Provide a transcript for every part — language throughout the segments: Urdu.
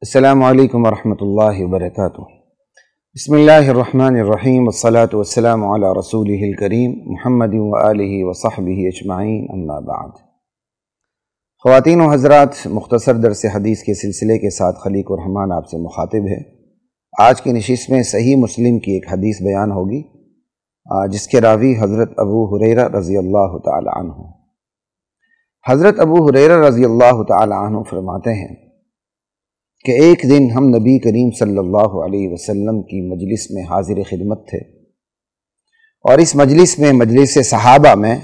السلام علیکم ورحمۃ اللہ وبرکاتہ۔ بسم اللہ الرحمن الرحیم والصلاة والسلام علی رسولہ الکریم محمد وآلہ وصحبہ اجمعین، اما بعد۔ خواتین و حضرات، مختصر درس حدیث کے سلسلے کے ساتھ خلیق الرحمن آپ سے مخاطب ہے۔ آج کی نشست میں صحیح مسلم کی ایک حدیث بیان ہوگی جس کے راوی حضرت ابو ہریرہ رضی اللہ تعالی عنہ۔ حضرت ابو ہریرہ رضی اللہ تعالی عنہ فرماتے ہیں کہ ایک دن ہم نبی کریم صلی اللہ علیہ وسلم کی مجلس میں حاضر خدمت تھے، اور اس مجلس میں، مجلس صحابہ میں،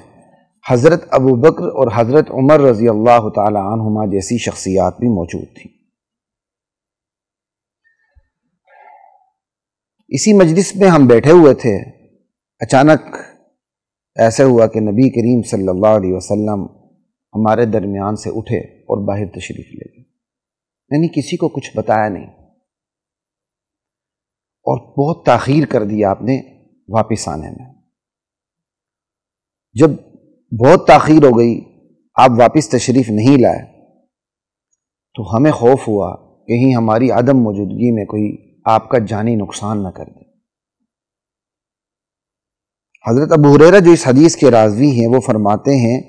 حضرت ابو بکر اور حضرت عمر رضی اللہ تعالی عنہما جیسی شخصیات بھی موجود تھیں۔ اسی مجلس میں ہم بیٹھے ہوئے تھے، اچانک ایسا ہوا کہ نبی کریم صلی اللہ علیہ وسلم ہمارے درمیان سے اٹھے اور باہر تشریف لے گئے، یعنی کسی کو کچھ بتایا نہیں، اور بہت تاخیر کر دیا آپ نے واپس آنے میں۔ جب بہت تاخیر ہو گئی، آپ واپس تشریف نہیں لائے، تو ہمیں خوف ہوا کہیں ہماری عدم موجودگی میں کوئی آپ کا جانی نقصان نہ کر دے۔ حضرت ابو ہریرہ جو اس حدیث کے راوی ہیں، وہ فرماتے ہیں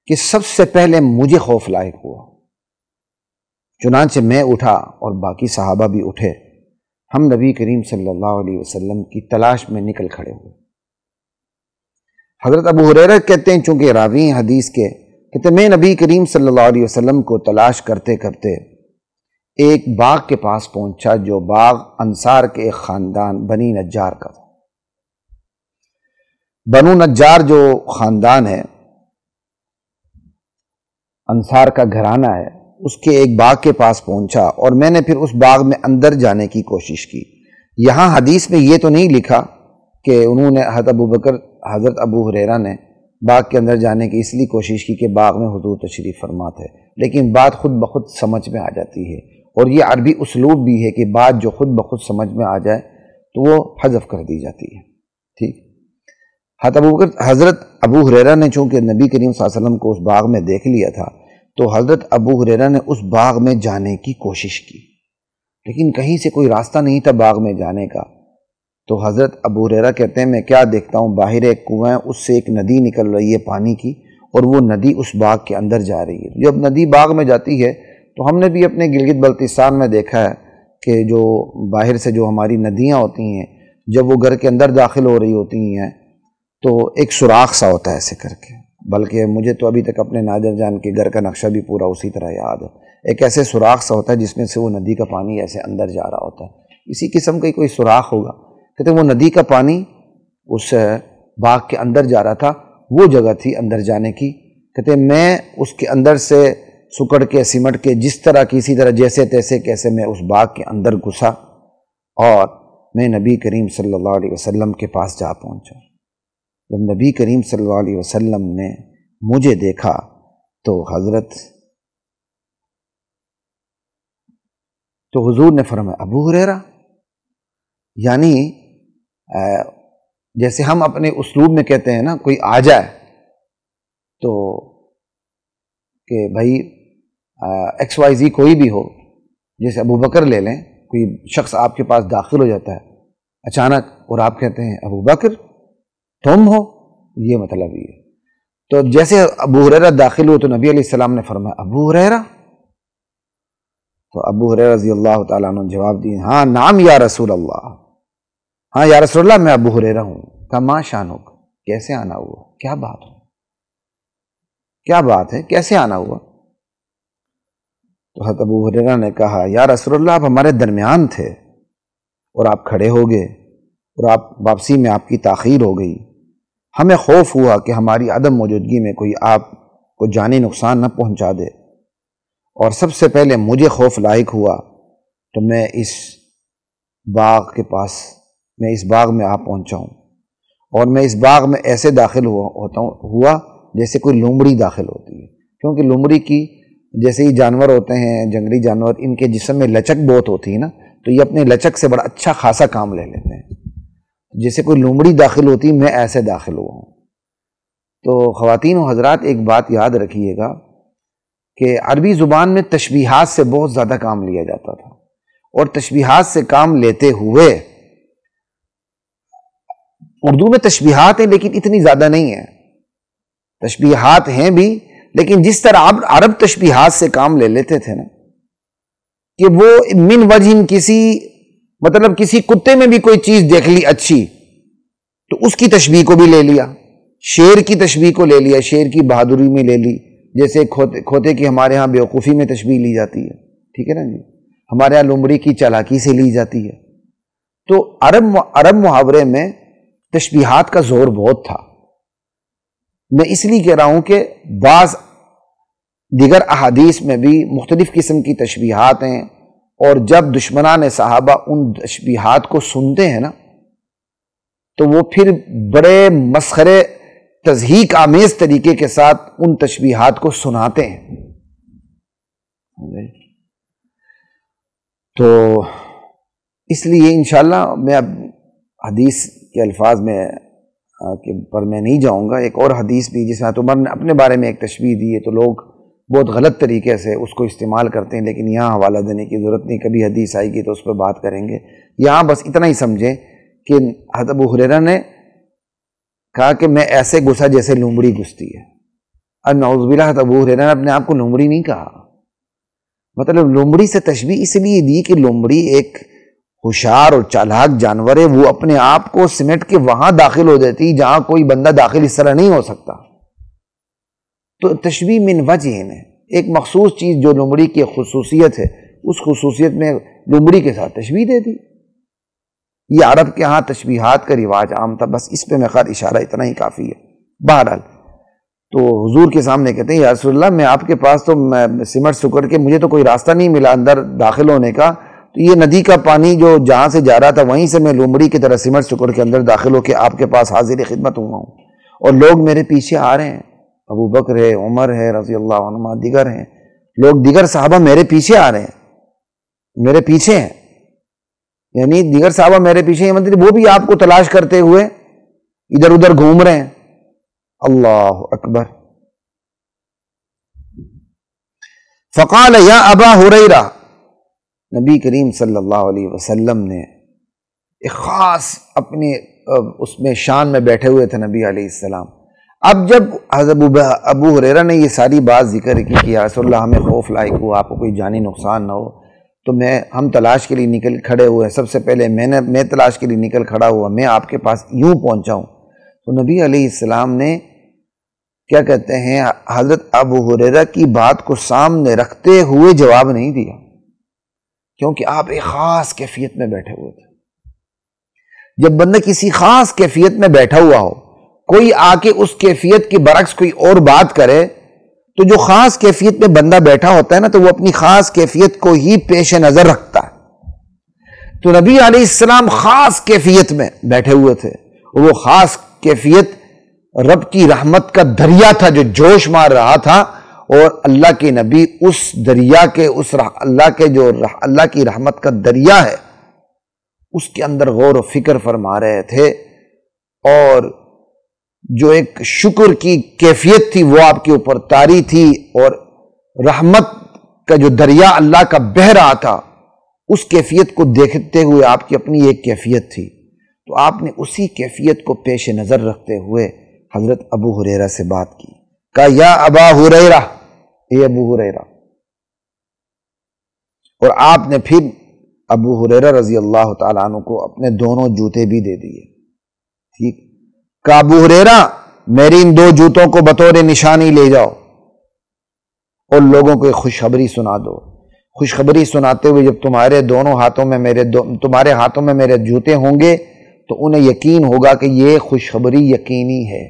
کہ سب سے پہلے مجھے خوف لاحق ہوا، چنانچہ میں اٹھا اور باقی صحابہ بھی اٹھے، ہم نبی کریم صلی اللہ علیہ وسلم کی تلاش میں نکل کھڑے ہوئے۔ حضرت ابو ہریرہ کہتے ہیں، چونکہ راوی حدیث کے، کہتے ہیں میں نبی کریم صلی اللہ علیہ وسلم کو تلاش کرتے کرتے ایک باغ کے پاس پہنچا، جو باغ انصار کے ایک خاندان بنی نجار کا تھا۔ بنو نجار جو خاندان ہے، انصار کا گھرانہ ہے، اس کے ایک باغ کے پاس پہنچا، اور میں نے پھر اس باغ میں اندر جانے کی کوشش کی۔ یہاں حدیث میں یہ تو نہیں لکھا کہ انہوں نے حضرت ابو ہریرہ نے باغ کے اندر جانے کی اس لیے کوشش کی کہ باغ میں حضور تشریف فرما تھے، لیکن بات خود بخود سمجھ میں آ جاتی ہے، اور یہ عربی اسلوب بھی ہے کہ بات جو خود بخود سمجھ میں آ جائے تو وہ حذف کر دی جاتی ہے۔ ٹھیک، حضرت ابو ہریرہ نے چونکہ نبی کریم صلی اللہ علیہ وسلم کو اس باغ میں دیکھ لیا تھا، تو حضرت ابو ہریرہ نے اس باغ میں جانے کی کوشش کی، لیکن کہیں سے کوئی راستہ نہیں تھا باغ میں جانے کا۔ تو حضرت ابو ہریرہ کہتے ہیں میں کیا دیکھتا ہوں، باہر ایک کنواں ہے، اس سے ایک ندی نکل رہی ہے پانی کی، اور وہ ندی اس باغ کے اندر جا رہی ہے۔ جب ندی باغ میں جاتی ہے تو ہم نے بھی اپنے گلگت بلتستان میں دیکھا ہے کہ جو باہر سے جو ہماری ندیاں ہوتی ہیں، جب وہ گھر کے اندر داخل ہو رہی ہوتی ہیں تو ایک سوراخ سا ہوتا ہے ایسے کر کے، بلکہ مجھے تو ابھی تک اپنے نادر جان کے گھر کا نقشہ بھی پورا اسی طرح یاد ہے، ایک ایسے سوراخ سا ہوتا ہے جس میں سے وہ ندی کا پانی ایسے اندر جا رہا ہوتا ہے، اسی قسم کا کوئی سوراخ ہوگا۔ کہتے ہیں وہ ندی کا پانی اس باغ کے اندر جا رہا تھا، وہ جگہ تھی اندر جانے کی۔ کہتے ہیں میں اس کے اندر سے سکڑ کے سمٹ کے جس طرح کسی طرح جیسے تیسے کیسے میں اس باغ کے اندر گھسا، اور میں نبی کریم صلی اللہ علیہ وسلم کے پاس جا پہنچا۔ جب نبی کریم صلی اللہ علیہ وسلم نے مجھے دیکھا تو حضور نے فرمایا ابو ہریرہ، یعنی جیسے ہم اپنے اسلوب میں کہتے ہیں نا، کوئی آ جائے تو کہ بھائی ایکس وائی زی کوئی بھی ہو، جیسے ابو بکر لے لیں، کوئی شخص آپ کے پاس داخل ہو جاتا ہے اچانک، اور آپ کہتے ہیں ابو بکر تم ہو، یہ مطلب یہ۔ تو جیسے ابو ہریرہ داخل ہوئے تو نبی علیہ السلام نے فرمایا ابو ہریرہ، تو ابو ہریرہ رضی اللہ تعالیٰ عنہ نے جواب دیا ہاں نام یا رسول اللہ، ہاں یا رسول اللہ میں ابو ہریرہ ہوں۔ کہا ما شانک، کیسے آنا ہوا، کیا بات ہے، کیا بات ہے، کیسے آنا ہوا؟ تو حضرت ابو ہریرہ نے کہا یا رسول اللہ آپ ہمارے درمیان تھے اور آپ کھڑے ہو گئے، اور آپ واپسی میں آپ کی تاخیر ہو گئی، ہمیں خوف ہوا کہ ہماری عدم موجودگی میں کوئی آپ کو جانی نقصان نہ پہنچا دے، اور سب سے پہلے مجھے خوف لاحق ہوا تو میں اس باغ کے پاس، میں اس باغ میں آ پہنچا ہوں، اور میں اس باغ میں ایسے داخل ہوا جیسے کوئی لومڑی داخل ہوتی ہے، کیونکہ لومڑی کی جیسے ہی جانور ہوتے ہیں، جنگلی جانور، ان کے جسم میں لچک بہت ہوتی ہے نا، تو یہ اپنے لچک سے بڑا اچھا خاصا کام لے لیتے ہیں، جیسے کوئی لومڑی داخل ہوتی میں ایسے داخل ہوا ہوں۔ تو خواتین و حضرات ایک بات یاد رکھیے گا کہ عربی زبان میں تشبیہات سے بہت زیادہ کام لیا جاتا تھا، اور تشبیہات سے کام لیتے ہوئے، اردو میں تشبیہات ہیں لیکن اتنی زیادہ نہیں ہیں، تشبیہات ہیں بھی، لیکن جس طرح عرب تشبیہات سے کام لے لیتے تھے نا کہ وہ من وجہ کسی کتے میں بھی کوئی چیز دیکھ لی اچھی تو اس کی تشبیہ کو بھی لے لیا، شیر کی تشبیہ کو لے لیا، شیر کی بہادری میں لے لی، جیسے کھوتے کی ہمارے ہاں بیوقوفی میں تشبیہ لی جاتی ہے، ٹھیک ہے نا جی، ہمارے ہاں لومڑی کی چالاکی سے لی جاتی ہے۔ تو عرب محاورے میں تشبیہات کا زور بہت تھا۔ میں اس لیے کہہ رہا ہوں کہ بعض دیگر احادیث میں بھی مختلف قسم کی تشبیہات ہیں، اور جب دشمنان صحابہ ان تشبیہات کو سنتے ہیں نا تو وہ پھر بڑے مسخرے تضحیک آمیز طریقے کے ساتھ ان تشبیہات کو سناتے ہیں۔ تو اس لیے انشاءاللہ میں اب حدیث کے الفاظ میں پر میں نہیں جاؤں گا۔ ایک اور حدیث بھی جس میں حضرت عمر نے اپنے بارے میں ایک تشبیہ دی ہے، تو لوگ بہت غلط طریقے سے اس کو استعمال کرتے ہیں، لیکن یہاں حوالہ دینے کی ضرورت نہیں، کبھی حدیث آئے گی تو اس پہ بات کریں گے۔ یہاں بس اتنا ہی سمجھیں کہ حضرت ابو ہریرہ نے کہا کہ میں ایسے گھسا جیسے لومڑی گھستی ہے۔ اور نعوذ باللہ حضرت ابو ہریرہ نے اپنے آپ کو لومڑی نہیں کہا، مطلب لومڑی سے تشبیہ اس لیے دی کہ لومڑی ایک ہوشیار اور چالاک جانور ہے، وہ اپنے آپ کو سمیٹ کے وہاں داخل ہو جاتی جہاں کوئی بندہ داخل اس طرح نہیں ہو سکتا۔ تو تشبیہ من وجہ ہے، ایک مخصوص چیز جو لومڑی کی خصوصیت ہے، اس خصوصیت میں لومڑی کے ساتھ تشبیہ دے دی۔ یہ عرب کے ہاں تشبیہات کا رواج عام تھا، بس اس پہ میں خیر اشارہ اتنا ہی کافی ہے۔ بہرحال تو حضور کے سامنے کہتے ہیں یا رسول اللہ، میں آپ کے پاس تو سمٹ سکڑ کے مجھے تو کوئی راستہ نہیں ملا اندر داخل ہونے کا، تو یہ ندی کا پانی جو جہاں سے جا رہا تھا وہیں سے میں لومڑی کی طرح سمٹ سکڑ کے اندر داخل ہو کے آپ کے پاس حاضر خدمت ہوا ہوں، اور لوگ میرے پیچھے آ رہے ہیں، ابو بکر ہے، عمر ہے رضی اللہ عنہ، دیگر ہیں لوگ، دیگر صحابہ میرے پیچھے آ رہے ہیں، میرے پیچھے ہیں، یعنی دیگر صحابہ میرے پیچھے ہیں، مطلب وہ بھی آپ کو تلاش کرتے ہوئے ادھر ادھر گھوم رہے ہیں۔ اللہ اکبر۔ فقال یا ابا ہریرہ، نبی کریم صلی اللہ علیہ وسلم نے ایک خاص اپنے اس میں شان میں بیٹھے ہوئے تھے نبی علیہ السلام۔ اب جب حضرت ابو ہریرہ نے یہ ساری بات ذکر کی کہ یا رسول اللہ ہمیں خوف لاحق ہوا، آپ کو کوئی جانی نقصان نہ ہو، تو ہم تلاش کے لیے نکل کھڑے ہوئے، سب سے پہلے میں تلاش کے لیے نکل کھڑا ہوا، میں آپ کے پاس یوں پہنچا ہوں، تو نبی علیہ السلام نے کیا کہتے ہیں حضرت ابو ہریرہ کی بات کو سامنے رکھتے ہوئے جواب نہیں دیا، کیونکہ آپ ایک خاص کیفیت میں بیٹھے ہوئے تھے۔ جب بندہ کسی خاص کیفیت میں بیٹھا ہوا ہو، کوئی آ کے اس کیفیت کے برعکس کوئی اور بات کرے، تو جو خاص کیفیت میں بندہ بیٹھا ہوتا ہے نا، تو وہ اپنی خاص کیفیت کو ہی پیش نظر رکھتا ہے۔ تو نبی علیہ السلام خاص کیفیت میں بیٹھے ہوئے تھے، اور وہ خاص کیفیت رب کی رحمت کا دریا تھا جو جوش مار رہا تھا، اور اللہ کے نبی اس دریا کے اللہ کی رحمت کا دریا ہے اس کے اندر غور و فکر فرما رہے تھے، اور جو ایک شکر کی کیفیت تھی وہ آپ کے اوپر طاری تھی، اور رحمت کا جو دریا اللہ کا بہہ رہا تھا اس کیفیت کو دیکھتے ہوئے آپ کی اپنی ایک کیفیت تھی، تو آپ نے اسی کیفیت کو پیش نظر رکھتے ہوئے حضرت ابو ہریرہ سے بات کی، کہا یا ابا ہریرہ، اے ابو ہریرہ، اور آپ نے پھر ابو ہریرہ رضی اللہ تعالیٰ عنہ کو اپنے دونوں جوتے بھی دے دیے، ٹھیک، کہ ابو ہریرہ میری ان دو جوتوں کو بطور نشانی لے جاؤ اور لوگوں کو ایک خوشخبری سنا دو۔ خوشخبری سناتے ہوئے جب تمہارے ہاتھوں میں میرے جوتے ہوں گے تو انہیں یقین ہوگا کہ یہ خوشخبری یقینی ہے۔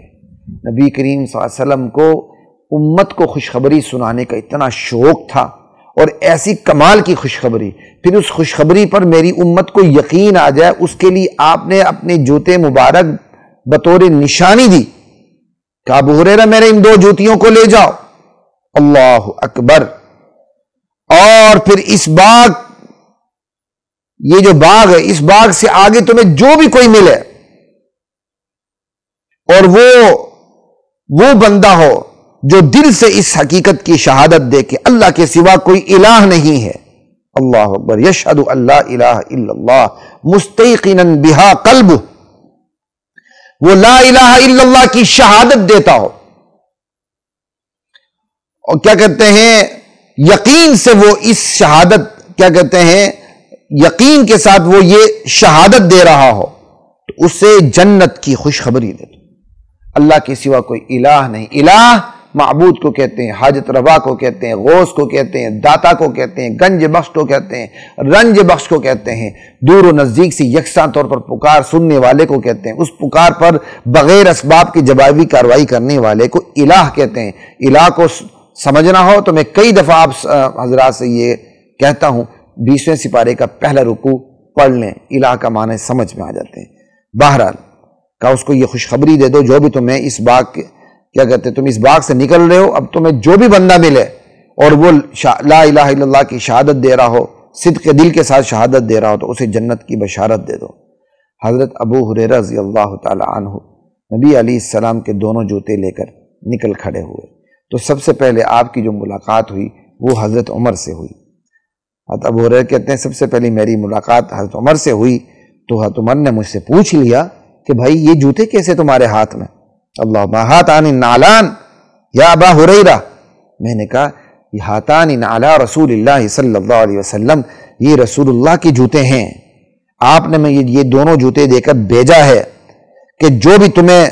نبی کریم صلی اللہ علیہ وسلم کو امت کو خوشخبری سنانے کا اتنا شوق تھا، اور ایسی کمال کی خوشخبری، پھر اس خوشخبری پر میری امت کو یقین آ جائے، اس کے لیے آپ نے اپنے جوتے مبارک بطور نشانی دی کہ ابو ہریرہ میرے ان دو جوتیوں کو لے جاؤ۔ اللہ اکبر۔ اور پھر اس باغ، یہ جو باغ ہے، اس باغ سے آگے تمہیں جو بھی کوئی ملے اور وہ بندہ ہو جو دل سے اس حقیقت کی شہادت دے کہ اللہ کے سوا کوئی الہ نہیں ہے، اللہ اکبر، یشہد ان لا الہ الا اللہ مستیقنا بہا قلبہ، وہ لا الہ الا اللہ کی شہادت دیتا ہو، اور کیا کہتے ہیں یقین سے وہ اس شہادت کیا کہتے ہیں یقین کے ساتھ وہ یہ شہادت دے رہا ہو، تو اسے جنت کی خوشخبری دے دو۔ اللہ کے سوا کوئی الہ نہیں۔ الہ معبود کو کہتے ہیں، حاجت روا کو کہتے ہیں، غوث کو کہتے ہیں، داتا کو کہتے ہیں، گنج بخش کو کہتے ہیں، رنج بخش کو کہتے ہیں، دور و نزدیک سے یکساں طور پر پکار سننے والے کو کہتے ہیں، اس پکار پر بغیر اسباب کی جوابی کارروائی کرنے والے کو الہ کہتے ہیں۔ الہ کو سمجھنا ہو تو میں کئی دفعہ آپ حضرات سے یہ کہتا ہوں، 20ویں سپارے کا پہلا رکوع پڑھ لیں، الہ کا معنی سمجھ میں آ جاتے ہیں۔ بہرحال کہ اس کو یہ خوشخبری دے دو، جو بھی تمہیں اس باغ کیا کہتے ہیں تم اس باغ سے نکل رہے ہو، اب تمہیں جو بھی بندہ ملے اور وہ لا الہ الا اللہ کی شہادت دے رہا ہو، صدق دل کے ساتھ شہادت دے رہا ہو، تو اسے جنت کی بشارت دے دو۔ حضرت ابو ہریرہ رضی اللہ تعالی عنہ نبی علیہ السلام کے دونوں جوتے لے کر نکل کھڑے ہوئے، تو سب سے پہلے آپ کی جو ملاقات ہوئی وہ حضرت عمر سے ہوئی۔ حضرت ابو ہریرہ کہتے ہیں سب سے پہلے میری ملاقات حضرت عمر سے ہوئی، تو حضرت عمر نے مجھ سے پوچھ لیا کہ بھائی یہ جوتے کیسے تمہارے ہاتھ میں؟ اللہم ہاتان النعلان یا ابا ہریرہ، میں نے کہا یہ ہاتان نعلا رسول اللہ صلی اللہ علیہ وسلم، یہ رسول اللہ کے جوتے ہیں، آپ نے میں یہ دونوں جوتے دے کر بھیجا ہے کہ جو بھی تمہیں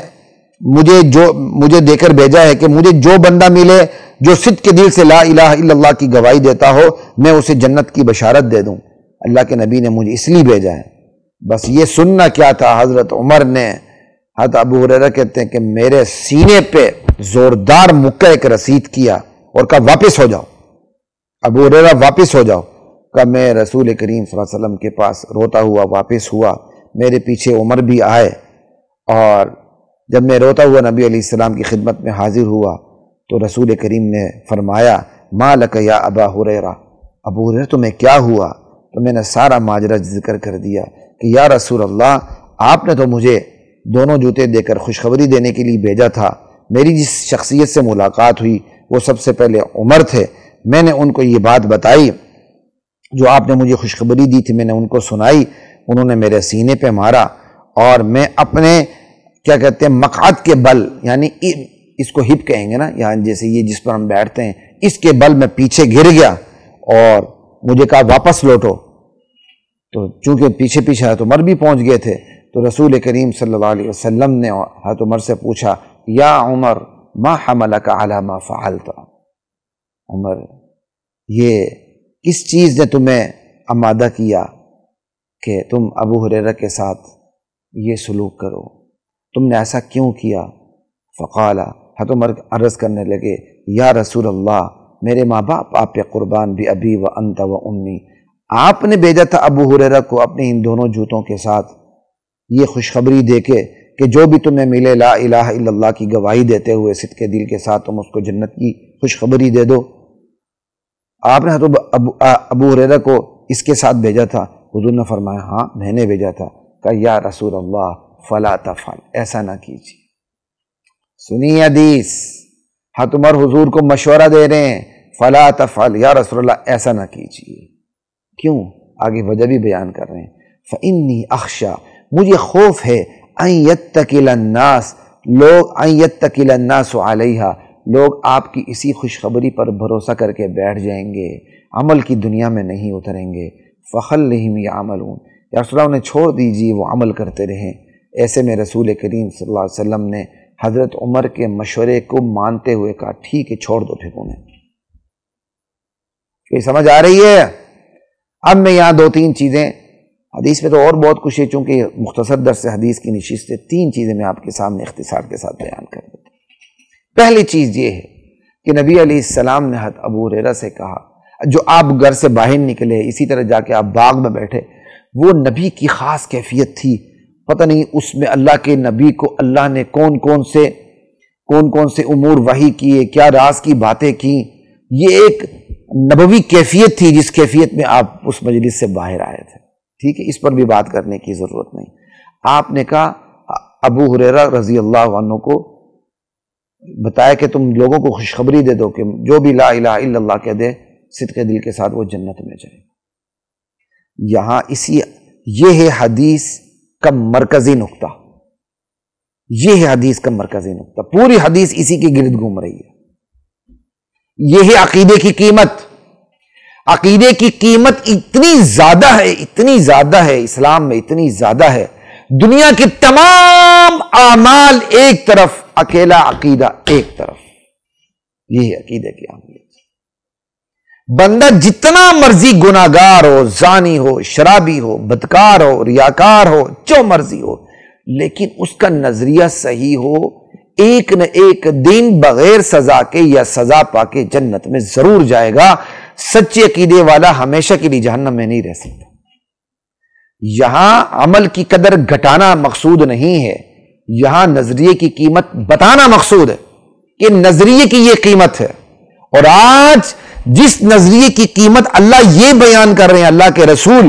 مجھے دے کر بھیجا ہے کہ مجھے جو بندہ ملے جو صدق کے دل سے لا الہ الا اللہ کی گواہی دیتا ہو، میں اسے جنت کی بشارت دے دوں۔ اللہ کے نبی نے مجھے اس لیے بھیجا ہے۔ بس یہ سننا کیا تھا، حضرت عمر نے، حضرت ابو ہریرہ کہتے ہیں کہ میرے سینے پہ زوردار مکہ ایک رسید کیا اور کہا واپس ہو جاؤ، ابو ہریرہ واپس ہو جاؤ۔ کہ میں رسول کریم صلی اللہ علیہ وسلم کے پاس روتا ہوا واپس ہوا، میرے پیچھے عمر بھی آئے، اور جب میں روتا ہوا نبی علیہ السلام کی خدمت میں حاضر ہوا تو رسول کریم نے فرمایا ما لک یا ابا ہریرہ، ابو ہریرہ تمہیں کیا ہوا؟ تو میں نے سارا ماجرا ذکر کر دیا کہ یا رسول اللہ آپ نے تو مجھے دونوں جوتے دے کر خوشخبری دینے کے لیے بھیجا تھا، میری جس شخصیت سے ملاقات ہوئی وہ سب سے پہلے عمر تھے، میں نے ان کو یہ بات بتائی جو آپ نے مجھے خوشخبری دی تھی، میں نے ان کو سنائی، انہوں نے میرے سینے پہ مارا، اور میں اپنے کیا کہتے ہیں مقعد کے بل، یعنی اس کو ہپ کہیں گے نا، یعنی جیسے یہ جس پر ہم بیٹھتے ہیں، اس کے بل میں پیچھے گر گیا اور مجھے کہا واپس لوٹو۔ تو چونکہ پیچھے پیچھے حضرت عمر بھی پہنچ گئے تھے، تو رسول کریم صلی اللہ علیہ وسلم نے حضرت عمر سے پوچھا یا عمر ما حملک علی ما فعلت، عمر یہ کس چیز نے تمہیں آمادہ کیا کہ تم ابو ہریرہ کے ساتھ یہ سلوک کرو، تم نے ایسا کیوں کیا؟ فقال، حضرت عمر عرض کرنے لگے یا رسول اللہ میرے ماں باپ آپ پہ قربان بھی ابی و انت و امی، آپ نے بھیجا تھا ابو ہریرہ کو اپنے ان دونوں جوتوں کے ساتھ یہ خوشخبری دے کے کہ جو بھی تمہیں ملے لا الہ الا اللہ کی گواہی دیتے ہوئے صدق کے دل کے ساتھ تم اس کو جنت کی خوشخبری دے دو۔ آپ نے حضرت ابو ہریرہ کو اس کے ساتھ بھیجا تھا؟ حضور نے فرمایا ہاں میں نے بھیجا تھا۔ کہ یا رسول اللہ فلا تفعل، ایسا نہ کیجیے۔ سنیے حدیث، حضرت عمر حضور کو مشورہ دے رہے ہیں، فلا تفعل یا رسول اللہ ایسا نہ کیجیے۔ کیوں؟ آگے وجہ بھی بیان کر رہے ہیں۔ فإنی اخشا، مجھے خوف ہے، ان یتکل الناس، ان یتکل الناس علیہا، لوگ آپ کی اسی خوشخبری پر بھروسہ کر کے بیٹھ جائیں گے، عمل کی دنیا میں نہیں اتریں گے۔ فخلہم یعملون، یا رسول اللہ انہیں چھوڑ دیجیے وہ عمل کرتے رہیں۔ ایسے میں رسول کریم صلی اللہ علیہ وسلم نے حضرت عمر کے مشورے کو مانتے ہوئے کہا ٹھیک ہے چھوڑ دو پھر انہیں۔ کوئی سمجھ آ رہی ہے؟ اب میں یہاں دو تین چیزیں، حدیث میں تو اور بہت کچھ ہے، چونکہ مختصر درس حدیث کی نشست ہے، تین چیزیں میں آپ کے سامنے اختصار کے ساتھ بیان کر دیتا ہوں۔ پہلی چیز یہ ہے کہ نبی علیہ السلام نے حضرت ابو ہریرہ سے کہا، جو آپ گھر سے باہر نکلے اسی طرح جا کے آپ باغ میں بیٹھے، وہ نبی کی خاص کیفیت تھی، پتہ نہیں اس میں اللہ کے نبی کو اللہ نے کون کون سے امور وحی کیے، کیا راز کی باتیں کی، یہ ایک نبوی کیفیت تھی جس کیفیت میں آپ اس مجلس سے باہر آئے تھے۔ ٹھیک ہے، اس پر بھی بات کرنے کی ضرورت نہیں۔ آپ نے کہا ابو ہریرہ رضی اللہ عنہ کو بتایا کہ تم لوگوں کو خوشخبری دے دو کہ جو بھی لا الہ الا اللہ کہہ دے صدق دل کے ساتھ وہ جنت میں جائے۔ یہاں یہ ہے حدیث کا مرکزی نقطہ، یہ ہے حدیث کا مرکزی نقطہ، پوری حدیث اسی کے گرد گھوم رہی ہے۔ یہ ہے عقیدے کی قیمت۔ عقیدے کی قیمت اتنی زیادہ ہے اسلام میں، اتنی زیادہ ہے، دنیا کے تمام اعمال ایک طرف، اکیلا عقیدہ ایک طرف۔ یہ ہے عقیدے کی اہمیت۔ بندہ جتنا مرضی گناہگار ہو، زانی ہو، شرابی ہو، بدکار ہو، ریاکار ہو، جو مرضی ہو، لیکن اس کا نظریہ صحیح ہو، ایک نہ ایک دن بغیر سزا کے یا سزا پا کے جنت میں ضرور جائے گا۔ سچے عقیدے والا ہمیشہ کے لیے جہنم میں نہیں رہ سکتا۔ یہاں عمل کی قدر گھٹانا مقصود نہیں ہے، یہاں نظریے کی قیمت بتانا مقصود ہے کہ نظریے کی یہ قیمت ہے۔ اور آج جس نظریے کی قیمت اللہ یہ بیان کر رہے ہیں، اللہ کے رسول،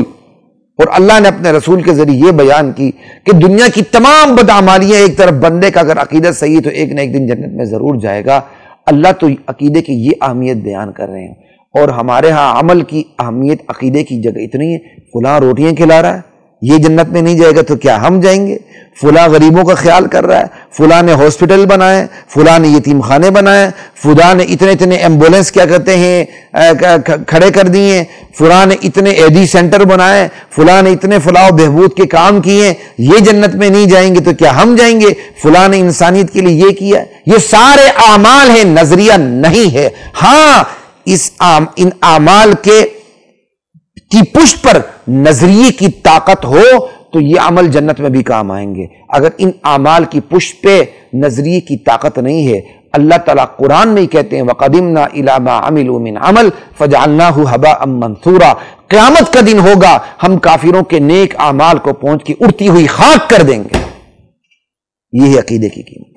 اور اللہ نے اپنے رسول کے ذریعے یہ بیان کی کہ دنیا کی تمام بدعمالیاں ایک طرف، بندے کا اگر عقیدہ صحیح ہے تو ایک نہ ایک دن جنت میں ضرور جائے گا۔ اللہ تو عقیدے کی یہ اہمیت بیان کر رہے ہیں، اور ہمارے ہاں عمل کی اہمیت عقیدے کی جگہ اتنی ہے، فلاں روٹیاں کھلا رہا ہے، یہ جنت میں نہیں جائے گا تو کیا ہم جائیں گے؟ فلاں غریبوں کا خیال کر رہا ہے، فلاں نے ہاسپٹل بنائے، فلاں نے یتیم خانے بنائے، فلاں نے اتنے ایمبولینس کیا کہتے ہیں کھڑے کر دیے، فلاں نے اتنے ایڈی سینٹر بنائے، فلاں نے اتنے فلاح و بہبود کے کام کیے، یہ جنت میں نہیں جائیں گے تو کیا ہم جائیں گے؟ فلاں نے انسانیت کے لیے یہ کیا۔ یہ سارے اعمال ہیں، نظریہ نہیں ہے۔ ہاں ان اعمال کی پشت پر نظریے کی طاقت ہو تو یہ عمل جنت میں بھی کام آئیں گے۔ اگر ان اعمال کی پشت پہ نظریے کی طاقت نہیں ہے، اللہ تعالیٰ قرآن میں ہی کہتے ہیں وَقَدِمْنَا إِلَىٰ مَا عَمِلُوا مِنْ عَمَلٍ فَجَعَلْنَاهُ هَبَاءً مَنْثُورًا، قیامت کا دن ہوگا، ہم کافروں کے نیک اعمال کو پہنچ کے اڑتی ہوئی خاک کر دیں گے۔ یہ ہے عقیدے کی قیمت۔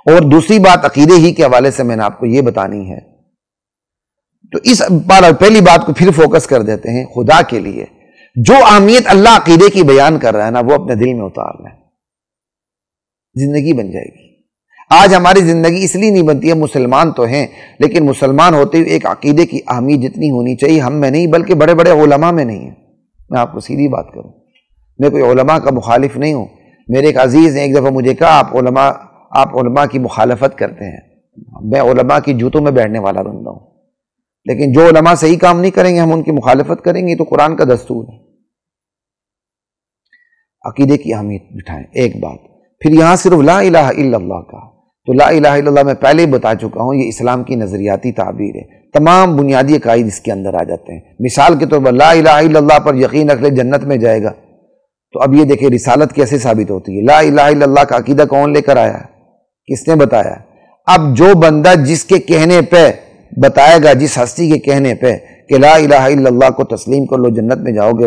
اور دوسری بات عقیدے ہی کے حوالے سے میں نے آپ کو یہ بتانی ہے، تو اس پہلی بات کو پھر فوکس کر دیتے ہیں۔ خدا کے لیے جو اہمیت اللہ عقیدے کی بیان کر رہا ہے نا، وہ اپنے دل میں اتار لیں، زندگی بن جائے گی۔ آج ہماری زندگی اس لیے نہیں بنتی ہے، مسلمان تو ہیں لیکن مسلمان ہوتے ہوئے ایک عقیدے کی اہمیت جتنی ہونی چاہیے ہم میں نہیں، بلکہ بڑے بڑے علماء میں نہیں ہے۔ میں آپ کو سیدھی بات کروں، میں کوئی علماء کا مخالف نہیں ہوں۔ میرے ایک عزیز نے ایک دفعہ مجھے کہا آپ علماء کی مخالفت کرتے ہیں۔ میں علماء کی جوتوں میں بیٹھنے والا بندہ ہوں، لیکن جو علماء صحیح کام نہیں کریں گے ہم ان کی مخالفت کریں گے، تو قرآن کا دستور ہے۔ عقیدے کی اہمیت بٹھائیں، ایک بات۔ پھر یہاں صرف لا الہ الا اللہ کا، تو لا الہ الا اللہ میں پہلے ہی بتا چکا ہوں، یہ اسلام کی نظریاتی تعبیر ہے۔ تمام بنیادی عقائد اس کے اندر آ جاتے ہیں۔ مثال کے طور پر لا الہ الا اللہ پر یقین رکھ لے جنت میں جائے گا، تو اب یہ دیکھیں رسالت کیسے ثابت ہوتی ہے۔ لا الہ الا اللہ کا عقیدہ کون لے کر آیا؟ کس نے بتایا؟ اب جو بندہ جس کے کہنے پہ بتائے گا، جس ہستی کے کہنے پہ کہ لا الہ الا اللہ کو تسلیم کر لو جنت میں جاؤ گے،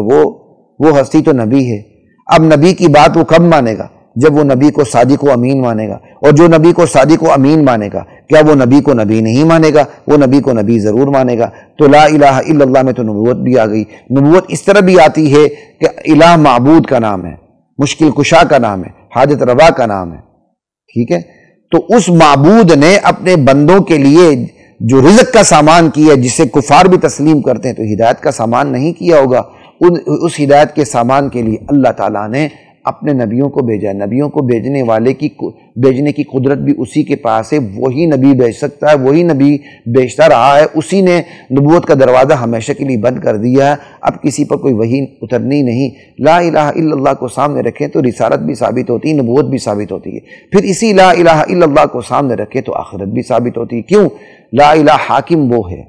وہ ہستی تو نبی ہے۔ اب نبی کی بات وہ کب مانے گا؟ جب وہ نبی کو صادق و امین مانے گا۔ اور جو نبی کو صادق و امین مانے گا، کیا وہ نبی کو نبی نہیں مانے گا؟ وہ نبی کو نبی ضرور مانے گا۔ تو لا الہ الا اللہ میں تو نبوت بھی آ گئی۔ نبوت اس طرح بھی آتی ہے کہ الہ معبود کا نام ہے، مشکل کشا کا نام ہے، حاجت روا کا نام ہے، ٹھیک ہے؟ تو اس معبود نے اپنے بندوں کے لیے جو رزق کا سامان کیا، جسے کفار بھی تسلیم کرتے ہیں، تو ہدایت کا سامان نہیں کیا ہوگا۔ اس ہدایت کے سامان کے لیے اللہ تعالیٰ نے اپنے نبیوں کو بھیجا۔ نبیوں کو بھیجنے والے کی بھیجنے کی قدرت بھی اسی کے پاس ہے، وہی نبی بھیج سکتا ہے، وہی نبی بھیجتا رہا ہے، اسی نے نبوت کا دروازہ ہمیشہ کے لیے بند کر دیا ہے۔ اب کسی پر کوئی وحی اترنی نہیں۔ لا الہ الا اللہ کو سامنے رکھیں تو رسالت بھی ثابت ہوتی ہے، نبوت بھی ثابت ہوتی ہے۔ پھر اسی لا الہ الا اللہ کو سامنے رکھیں تو آخرت بھی ثابت ہوتی ہے۔ کیوں؟ لا الہ حاکم وہ ہے،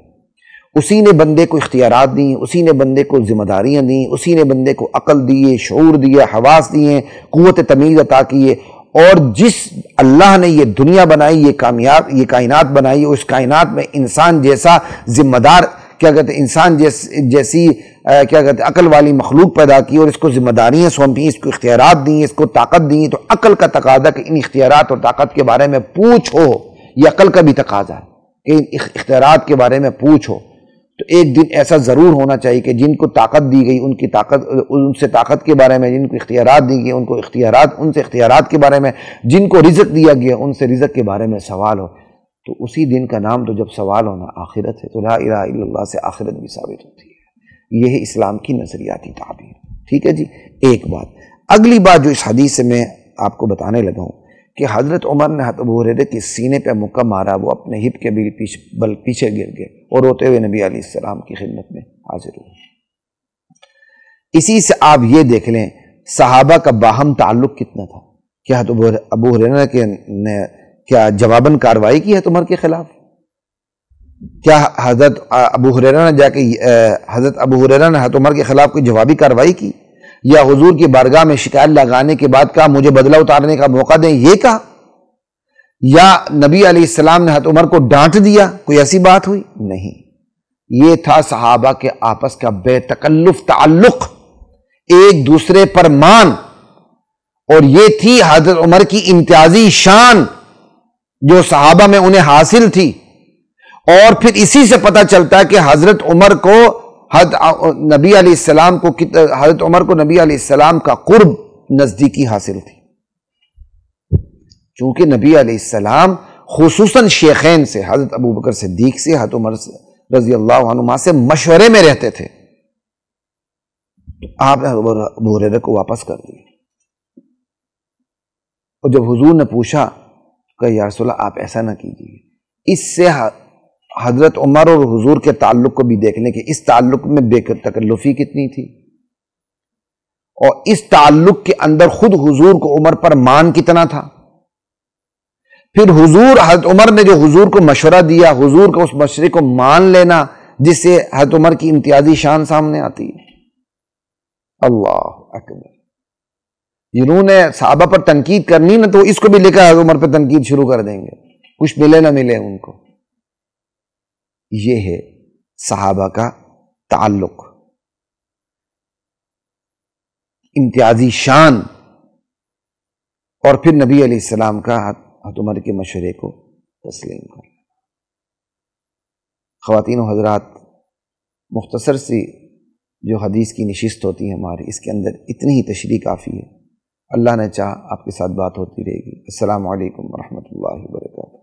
اسی نے بندے کو اختیارات دی، اسی نے بندے کو ذمہ داریاں دیں، اسی نے بندے کو عقل دیے، شعور دیا، حواس دیے، قوت تمیز عطا کیے۔ اور جس اللہ نے یہ دنیا بنائی، یہ کائنات بنائی، اس کائنات میں انسان جیسا ذمہ دار انسان جیسی عقل والی مخلوق پیدا کی، اور اس کو ذمہ داریاں سونپی، اس کو اختیارات دیں، اس کو طاقت دیں، تو عقل کا تقاضا کہ ان اختیارات اور طاقت کے بارے میں پوچھو، یہ عقل کا بھی تقاضا ہے کہ ان اختیارات کے بارے میں پوچھو۔ تو ایک دن ایسا ضرور ہونا چاہیے کہ جن کو طاقت دی گئی ان سے طاقت کے بارے میں، جن کو اختیارات دی گئی ان سے اختیارات کے بارے میں، جن کو رزق دیا گیا ان سے رزق کے بارے میں سوال ہو۔ تو اسی دن کا نام تو جب سوال ہونا آخرت ہے، تو لا الہ الا اللہ سے آخرت بھی ثابت ہوتی ہے۔ یہ ہے اسلام کی نظریاتی تعبیر. ٹھیک ہے جی. ایک بات. اگلی بات جو اس حدیث سے میں آپ کو بتانے لگا ہوں کہ حضرت عمر نے حضرت ابو ہریرہ کے سینے پہ مکہ مارا، وہ اپنے ہپ کے بل پیچھے گر گئے اور روتے ہوئے نبی علیہ السلام کی خدمت میں حاضر ہوئے. اسی سے آپ یہ دیکھ لیں صحابہ کا باہم تعلق کتنا تھا. کیا ابو ہریرہ نے کیا جواباً کارروائی کی ہے عمر کے خلاف؟ کیا حضرت ابو ہریرہ نے جا کے حضرت عمر کے خلاف کوئی جوابی کارروائی کی، یا حضور کی بارگاہ میں شکایت لگانے کے بعد کہا مجھے بدلہ اتارنے کا موقع دیں، یہ کہا؟ یا نبی علیہ السلام نے حضرت عمر کو ڈانٹ دیا؟ کوئی ایسی بات ہوئی نہیں. یہ تھا صحابہ کے آپس کا بے تکلف تعلق، ایک دوسرے پر مان، اور یہ تھی حضرت عمر کی امتیازی شان جو صحابہ میں انہیں حاصل تھی. اور پھر اسی سے پتہ چلتا ہے کہ حضرت عمر کو نبی علیہ السلام کا قرب نزدیکی حاصل تھی، چونکہ نبی علیہ السلام خصوصاً شیخین سے، حضرت ابو بکر صدیق سے، حضرت عمر رضی اللہ عنہما سے مشورے میں رہتے تھے. آپ نے ابو ہریرہ کو واپس کر دیا، اور جب حضور نے پوچھا کہ یا رسول اللہ آپ ایسا نہ کیجیے. اس سے حضرت عمر اور حضور کے تعلق کو بھی دیکھنے کہ اس تعلق میں بے تکلفی کتنی تھی، اور اس تعلق کے اندر خود حضور کو عمر پر مان کتنا تھا. پھر حضرت عمر نے جو حضور کو مشورہ دیا، حضور کو اس مشورے کو مان لینا، جس سے حضرت عمر کی امتیازی شان سامنے آتی ہے. اللہ اکبر. جنہوں نے صحابہ پر تنقید کرنی نا، تو اس کو بھی لے کر حضرت عمر پہ تنقید شروع کر دیں گے، کچھ ملے نہ ملے ان کو. یہ ہے صحابہ کا تعلق، امتیازی شان، اور پھر نبی علیہ السلام کا حضرت عمر کے مشورے کو تسلیم کر. خواتین و حضرات، مختصر سی جو حدیث کی نشست ہوتی ہے ہماری، اس کے اندر اتنی ہی تشریح کافی ہے. اللہ نے چاہا آپ کے ساتھ بات ہوتی رہے گی. السلام علیکم ورحمۃ اللہ وبرکاتہ.